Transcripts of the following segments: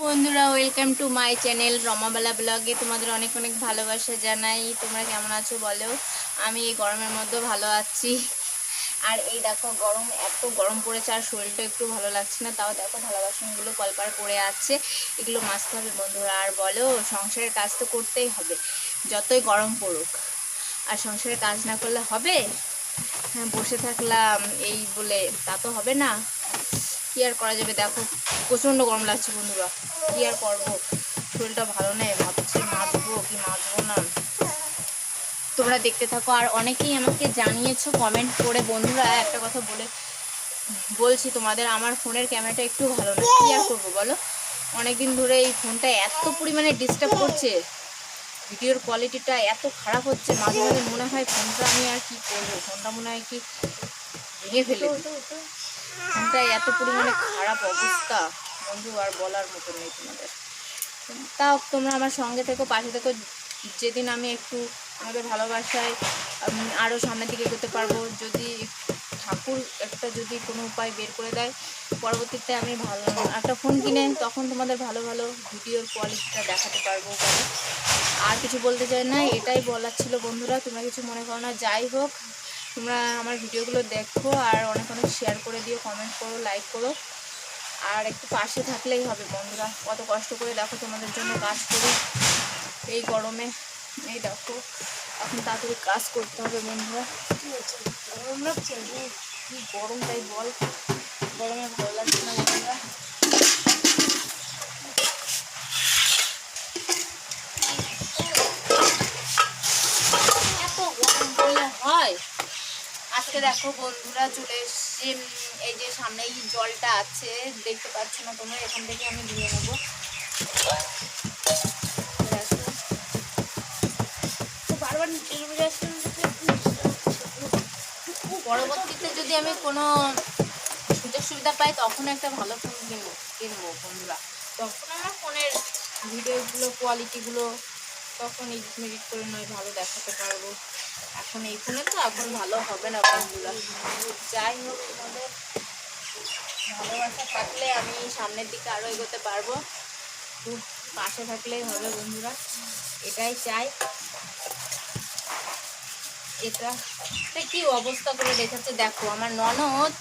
বন্ধুরা, welcome to my channel রমাবালা ব্লগে। তোমাদের অনেক অনেক ভালোবাসা জানাই। তোমরা কেমন আছো বলো? আমি এই গরমের মধ্যে ভালো আছি। আর এই দেখো, এত গরম পড়েছে আর শরীরটা একটু ভালো লাগছে না। তাও দেখো থালা বাসনগুলো কলপার পড়ে আছে, এগুলো মাজতে হবে বন্ধুরা। আর বলো, সংসারের কাজ তো করতেই হবে যতই গরম পড়ুক। আর সংসারের কাজ না করলে হবে? হ্যাঁ, বসে থাকলাম এই বলে তা তো হবে না। কি আর করা যাবে? দেখো প্রচণ্ড গরম লাগছে বন্ধুরা, কি আর করবো, শরীরটা ভালো নেই। ভাবছি মাজবো কি মাজবো না। তোমরা দেখতে থাকো। আর অনেকেই আমাকে জানিয়েছো কমেন্ট করে বন্ধুরা, একটা কথা বলছি তোমাদের, আমার ফোনের ক্যামেরাটা একটু ভালো না। কি আর করবো বলো? অনেকদিন ধরে এই ফোনটা এত পরিমাণে ডিস্টার্ব করছে, ভিডিওর কোয়ালিটিটা এত খারাপ হচ্ছে, মাঝে মাঝে মনে হয় ফোনটা আমি আর কি করবো, ফোনটা মনে হয় কি ভেঙে ফেলে দিই। ফোনটা এত পরিমাণে খারাপ অবস্থা বন্ধু, আর বলার মতো নেই তোমাদের। তাও তোমরা আমার সঙ্গে থেকো, পাশে থেকো। যেদিন আমি একটু আমাদের ভালোবাসায় আরও সামনের দিকে এগোতে পারবো, যদি ঠাকুর একটা যদি কোনো উপায় বের করে দেয়, পরবর্তীতে আমি ভালো একটা ফোন কিনে তখন তোমাদের ভালো ভালো ভিডিওর কোয়ালিটিটা দেখাতে পারবো বলে। আর কিছু বলতে চাই না, এটাই বলার ছিল বন্ধুরা। তোমরা কিছু মনে করো না। যাই হোক, তোমরা আমার ভিডিওগুলো দেখো আর অনেক অনেক শেয়ার করে দিও, কমেন্ট করো, লাইক করো। আর একটু পাশে থাকলেই হবে বন্ধুরা। কত কষ্ট করে দেখো তোমাদের জন্য কাজ করি এই গরমে। এই দেখো, এখন তাড়াতাড়ি কাজ করতে হবে বন্ধুরা। গরম লাগছে, কি গরম তাই বল, গরমে ভালো লাগছে না বন্ধুরা। এত গরম বললে হয়? আজকে দেখো বন্ধুরা, চলে এসছি। এই যে সামনেই জলটা আছে, দেখতে পাচ্ছ না তোমরা, এখান থেকে আমি ধুয়ে নেবো। পরবর্তীতে যদি আমি কোনো সুযোগ সুবিধা পাই তখন একটা ভালো ফোন কিনবো বন্ধুরা। তখন আমার ফোনের ভিডিওগুলো কোয়ালিটিগুলো তখন এডিট করে নয় ভালো দেখাতে পারবো। এখন এই ফোনে তো এখন ভালো হবে না বন্ধুরা। যাই হোক, তোমাদের ভালোবাসা থাকলে আমি সামনের দিকে আরও এগোতে পারবো। তো পাশে থাকলেই হবে বন্ধুরা, এটাই চাই। এটা কি অবস্থা করে রেখেছে দেখো আমার ননদ।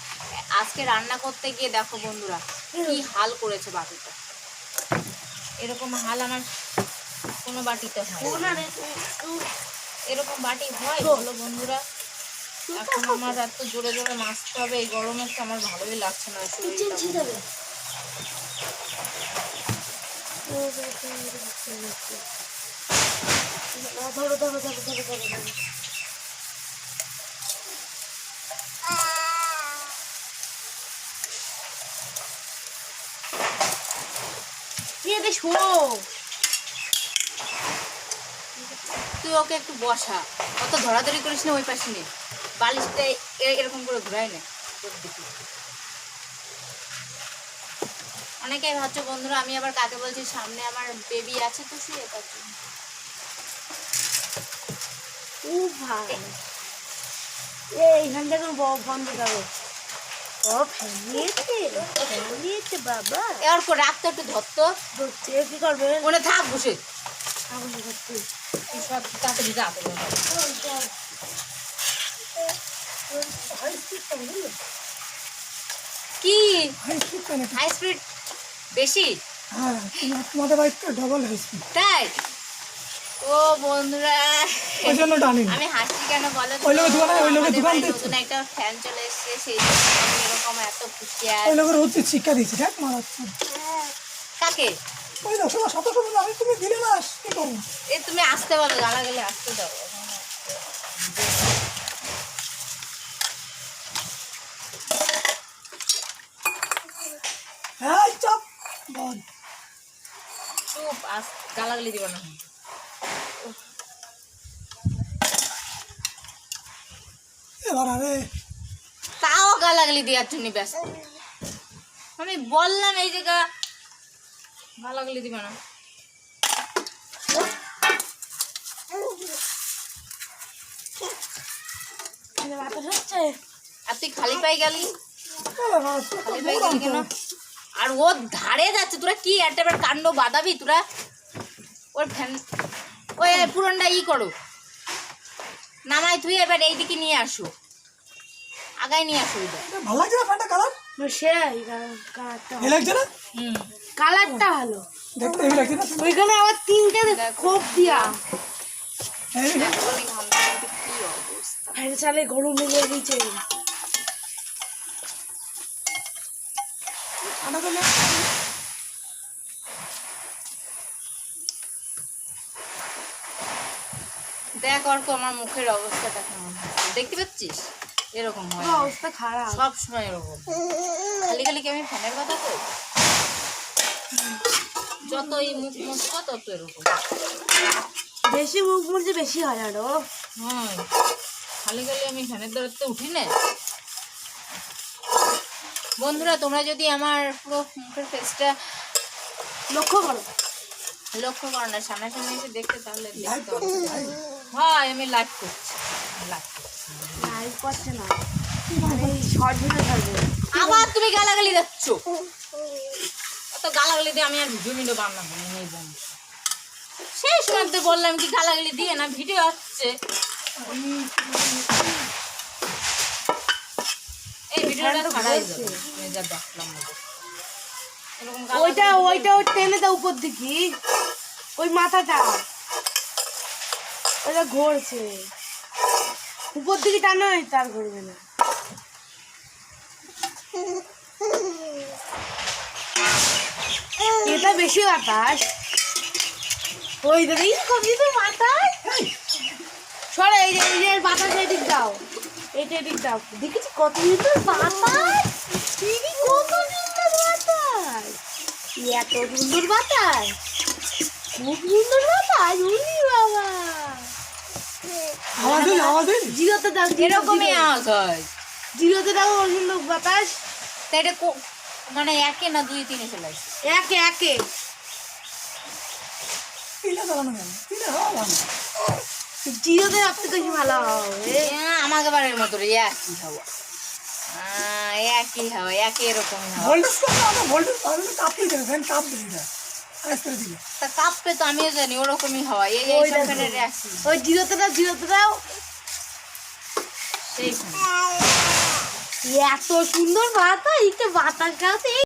আজকে রান্না করতে গিয়ে দেখো বন্ধুরা কি হাল করেছে বাটিটা। এরকম হাল আমার কোনো বাটিতে হয় না। এরকম বাটি হয় বলো বন্ধুরা? এখন আমার এত জোরে জোরে মাছতে হবে এই গরমে, তো আমার ভালোই লাগছে না শরীরটা। ধরো ধরো ধরো ধরো ধরো ধরো। তুই ওকে একটু বসা, অত ধরাধরি করিস না। ওই পাশে নিয়ে বালিশটা এরকম করে ঘুরাই না। অনেকেই ভাবছো বন্ধুরা আমি আবার কাকে বলছি, সামনে আমার বেবি আছে তো শুয়ে, তার জন্য। এইখান থেকে বন্ধ করো। ও ফেলিয়েছে বাবা। এবার রাখতো একটু ধরতো, ধরছে কি করবে? মনে থাক বসে সব তাড়াতাড়ি রাখো। কি হাই স্পিড বেশি? হ্যাঁ, তোমাদের বাইকটা ডবল হাই স্পিড, তাই? ও বন্ধুরা, ওই জন্য টানি। আমি হাসছি কেন বলো? ওই লোকের দোকানে নতুন একটা ফ্যান চলে এসেছে, সেই জন্য আমি এরকম এত খুশি। আর ওই লোকের উচিত শিক্ষা দিচ্ছি, দেখ মারাচ্ছে। কাকে? ওই লোক সবার সতর্ক বলে আমি, তুমি দিলে না কি করবো? এ তুমি আসতে বলো, গালা গেলে আসতে দাও। হ্যাঁ চাপ বল, চুপ, গালাগালি দিব না। এবার আরে তাও গালাগালি দেওয়ার জন্য ব্যস্ত। আমি বললাম এই জায়গা গালাগালি দিবে না। আর তুই খালি পাই গেলি, খালি পাই গেলি কেন? আর ও ধারে যাচ্ছে, তোরা কি একটা কাণ্ড বাঁধাবি তোরা? ওর ফ্যান ওই পুরনটা করো, নামাই তুই এবার এইদিকে নিয়ে আসো, আগায় নিয়ে আসো। ভালো লাগছে না ফ্যানটা কালার? সেই কালারটা এই লাগছে না? কালারটা ভালো। দেখতে হেভি লাগছে না? ওইখানে আবার তিনটে খোপ দিয়া এই কি অবস্থা! ফ্যান চালে গরম লেগে গেছে। ঠান্ডা তো নেই। দেখ অর্ক আমার মুখের অবস্থাটা কেমন হচ্ছে, দেখতে পাচ্ছিস? এরকম হয়, পুরো অবস্থা খারাপ। সব সময় এরকম। খালি খালি কি আমি ফ্যানের কথা কই? যতই মুখ মুছবো তত এরকম বেশি মুখ মুড়ছে বেশি হয় আরো। হয়। খালি খালি আমি ফ্যানের দরতে উঠি না। বন্ধুরা, তোমরা যদি আমার পুরো মুখের ফেসটা লক্ষ্য করো। লক্ষ্য করো না, সামনাসামনি এসে দেখতে, তাহলে লাইভ দেখতে করছে, হবে। লাইভ। হয়, আমি লাইভ করছি, লাইভ করছি। লাইভ করছে না, এই শর্ট ভিডিও ছাড়বে। আবার তুমি গালাগালি দিচ্ছ। অত গালাগালি দিয়ে আমি আর ভিডিও বানাবো না, নেই বন্ধু। সেই সময় তো বললাম কি গালাগালি দিয়ে না, ভিডিও হচ্ছে। এই ভিডিওটা ছাড়াই যাবে, আমি যা দেখলাম ওদের। এরকম ওইটা গালাগালি ওইটা ওই টেনে দাও উপর দিকে, ওই মাথাটা ওইটা ঘুরছে উপর দিকে টানো, তার ঘুরবে না। এটা বেশি বাতাস। ওই দেখি কবি তো বাতাস সরে, এই যে বাতাস এদিক দাও, এইটা এদিক দাও। দেখেছি কত সুন্দর বাতাস, দিদি কত সুন্দর বাতাস, এত সুন্দর বাতাস, খুব সুন্দর বাতাস। উনি বাবা আওয়াজ দিন, আওয়াজ দিন। জিরোতে দাও, এরকমই আওয়াজ হয়। জিরোতে দাও, ওর সুন্দর বাতাস। তা এটা মানে একে না দুই তিনে চলে আসে? একে একে তিনটা চালানো কেন? তিনটা হওয়া ভালো। জিরোতে সব থেকে বেশি ভালো হবে। আমাকে বারের মতো রে, একই হাওয়া, একই হাওয়া, একই এরকমই হাওয়া। ভোল্টেজ কত? আমরা ভোল্টেজ তাহলে কাঁপতেই যাবে, ফ্যান কাঁপবে এটা আস্তে দিকে। তা কাঁপবে তো, আমিও জানি ওরকমই হাওয়া। এই ওই সব দেখো। ফ্যানের একই ওই জিরোতে দাও, জিরোতে দাও। সেইখানে। এত সুন্দর বাতাস, বাতাস গাছে